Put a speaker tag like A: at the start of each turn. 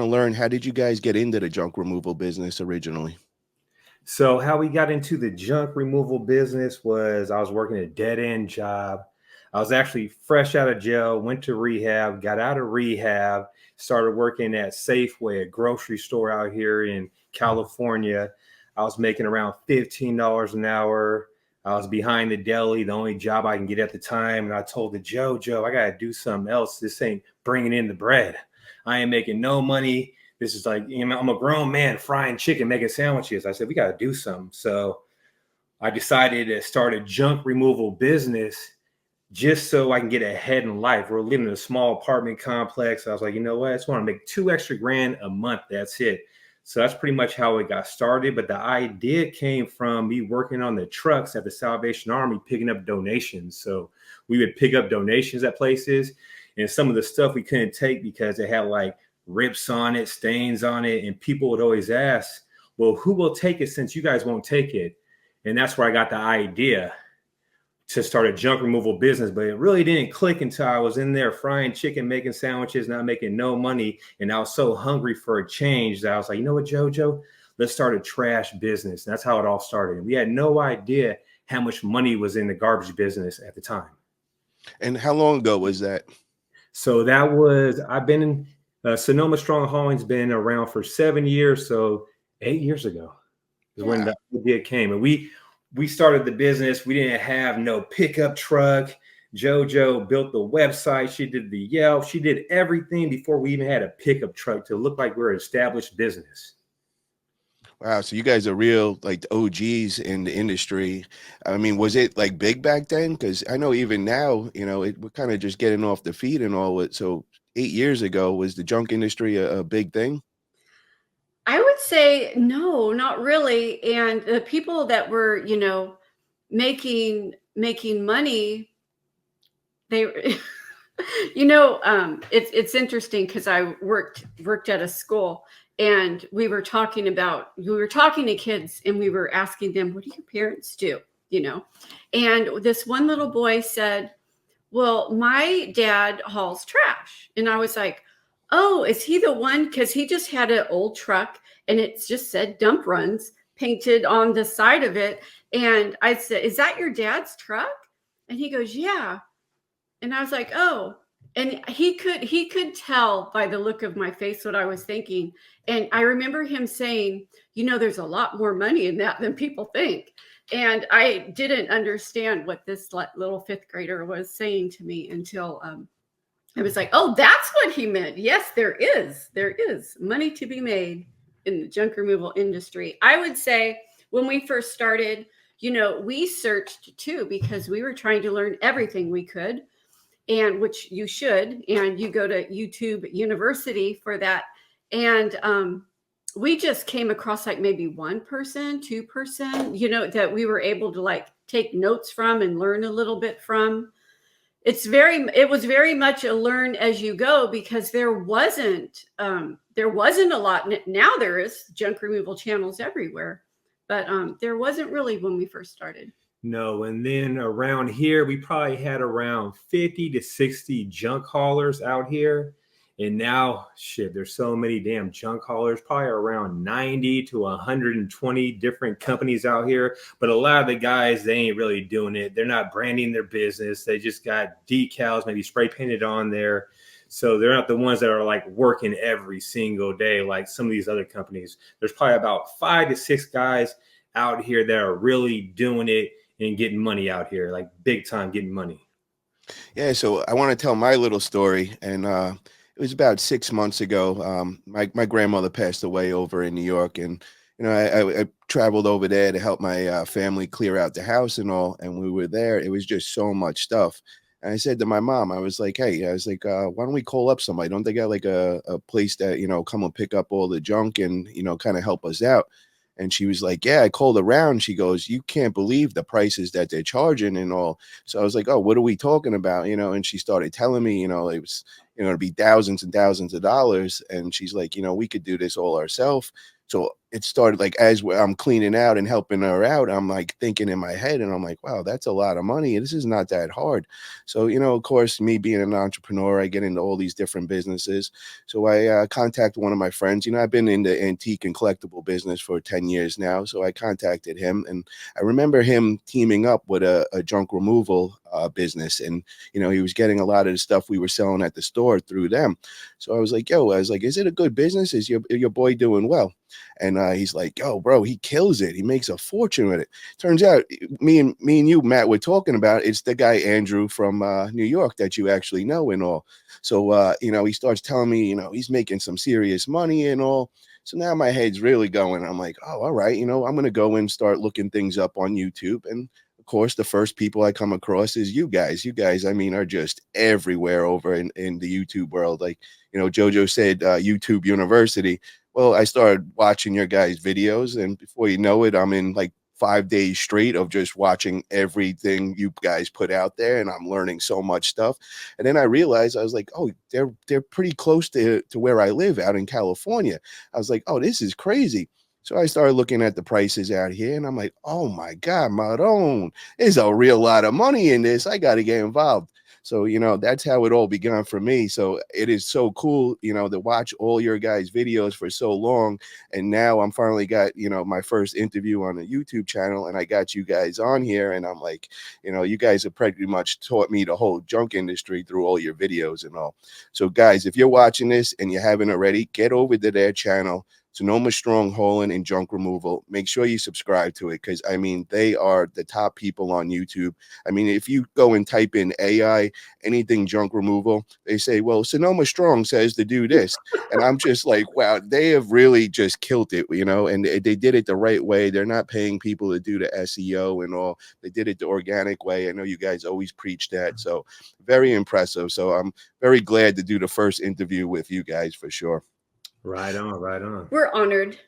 A: to learn, how did you guys get into the junk removal business originally?
B: So how we got into the junk removal business was I was working a dead end job. I was actually fresh out of jail, went to rehab, got out of rehab, started working at Safeway, a grocery store out here in California. I was making around $15 an hour. I was behind the deli, the only job I can get at the time. And I told the Joe, I got to do something else. This ain't bringing in the bread. I ain't making no money. This is like, I'm a grown man frying chicken, making sandwiches. I said, we got to do something. So I decided to start a junk removal business just so I can get ahead in life. We're living in a small apartment complex. I was like, you know what? I just want to make 2 extra grand a month. That's it. So that's pretty much how it got started. But the idea came from me working on the trucks at the Salvation Army, picking up donations. So we would pick up donations at places, and some of the stuff we couldn't take because it had like rips on it, stains on it. And people would always ask, well, who will take it since you guys won't take it? And that's where I got the idea to start a junk removal business. But it really didn't click until I was in there frying chicken, making sandwiches, not making no money. And I was so hungry for a change that I was like, you know what, Jojo, let's start a trash business. And that's how it all started. We had no idea how much money was in the garbage business at the time.
A: And how long ago was that?
B: So that was, I've been in Sonoma Strong Hauling's been around for 7 years. So 8 years ago is when the idea came. And we started the business. We didn't have no pickup truck. JoJo built the website. She did the Yelp. She did everything before we even had a pickup truck to look like we're an established business.
A: Wow, so you guys are real like OGs in the industry. I mean, was it like big back then? Because I know even now, we're kind of just getting off the feet and all it. So 8 years ago, was the junk industry a big thing?
C: I would say no, not really. And the people that were, making money, they it's interesting because I worked at a school, and we were talking to kids, and we were asking them, what do your parents do? And this one little boy said, well, my dad hauls trash. And I was like, oh, is he the one? Because he just had an old truck, and it just said dump runs painted on the side of it. And I said, is that your dad's truck? And he goes, yeah. And I was like, oh. And he could tell by the look of my face what I was thinking. And I remember him saying, there's a lot more money in that than people think. And I didn't understand what this little fifth grader was saying to me until I was like, oh, that's what he meant. Yes, there is money to be made in the junk removal industry. I would say when we first started, we searched too, because we were trying to learn everything we could, and which you should, and you go to YouTube University for that. And we just came across like maybe 1%, 2%, that we were able to like take notes from and learn a little bit from. It was very much a learn as you go, because there wasn't a lot. Now there is junk removal channels everywhere, but there wasn't really when we first started.
B: No, and then around here, we probably had around 50 to 60 junk haulers out here. And now, there's so many damn junk haulers, probably around 90 to 120 different companies out here. But a lot of the guys, they ain't really doing it. They're not branding their business. They just got decals, maybe spray painted on there. So they're not the ones that are like working every single day like some of these other companies. There's probably about 5 to 6 guys out here that are really doing it and getting money out here, like big time getting money.
A: Yeah, so I want to tell my little story. And it was about 6 months ago. My grandmother passed away over in New York, and I traveled over there to help my family clear out the house and all. And we were there. It was just so much stuff. And I said to my mom, I was like, hey, why don't we call up somebody? Don't they got like a place that, come and pick up all the junk and, kind of help us out? And she was like, yeah, I called around. She goes, you can't believe the prices that they're charging and all. So I was like, oh, what are we talking about? And she started telling me, it was, it'd be thousands and thousands of dollars. And she's like, we could do this all ourselves. So it started like as I'm cleaning out and helping her out, I'm like thinking in my head, and I'm like, wow, that's a lot of money. This is not that hard. So, of course, me being an entrepreneur, I get into all these different businesses. So I contact one of my friends. I've been in the antique and collectible business for 10 years now. So I contacted him, and I remember him teaming up with a junk removal business. And, he was getting a lot of the stuff we were selling at the store through them. So I was like, is it a good business? Is your boy doing well? And he's like, yo, bro, he kills it. He makes a fortune with it. Turns out me and you, Matt, were talking about it's the guy Andrew from New York that you actually know and all. So he starts telling me, he's making some serious money and all. So now my head's really going. I'm like, oh, all right, I'm gonna go and start looking things up on YouTube. And of course, the first people I come across is you guys. You guys, I mean, are just everywhere over in the YouTube world. Like, Jojo said, YouTube University. Well, I started watching your guys' videos, and before you know it, I'm in like 5 days straight of just watching everything you guys put out there, and I'm learning so much stuff. And then I realized, I was like, oh, they're pretty close to where I live out in California. I was like, oh, this is crazy. So I started looking at the prices out here, and I'm like, oh my God, Maron, there's a real lot of money in this. I got to get involved. So, that's how it all began for me. So it is so cool, to watch all your guys' videos for so long. And now I'm finally got, my first interview on a YouTube channel, and I got you guys on here. And I'm like, you guys have pretty much taught me the whole junk industry through all your videos and all. So guys, if you're watching this and you haven't already, get over to their channel, Sonoma Strong Hauling and Junk Removal. Make sure you subscribe to it, because I mean, they are the top people on YouTube. I mean, if you go and type in AI, anything junk removal, they say, well, Sonoma Strong says to do this. And I'm just like, wow, they have really just killed it, and they did it the right way. They're not paying people to do the SEO and all. They did it the organic way. I know you guys always preach that. So very impressive. So I'm very glad to do the first interview with you guys for sure.
B: Right on, right on.
C: We're honored.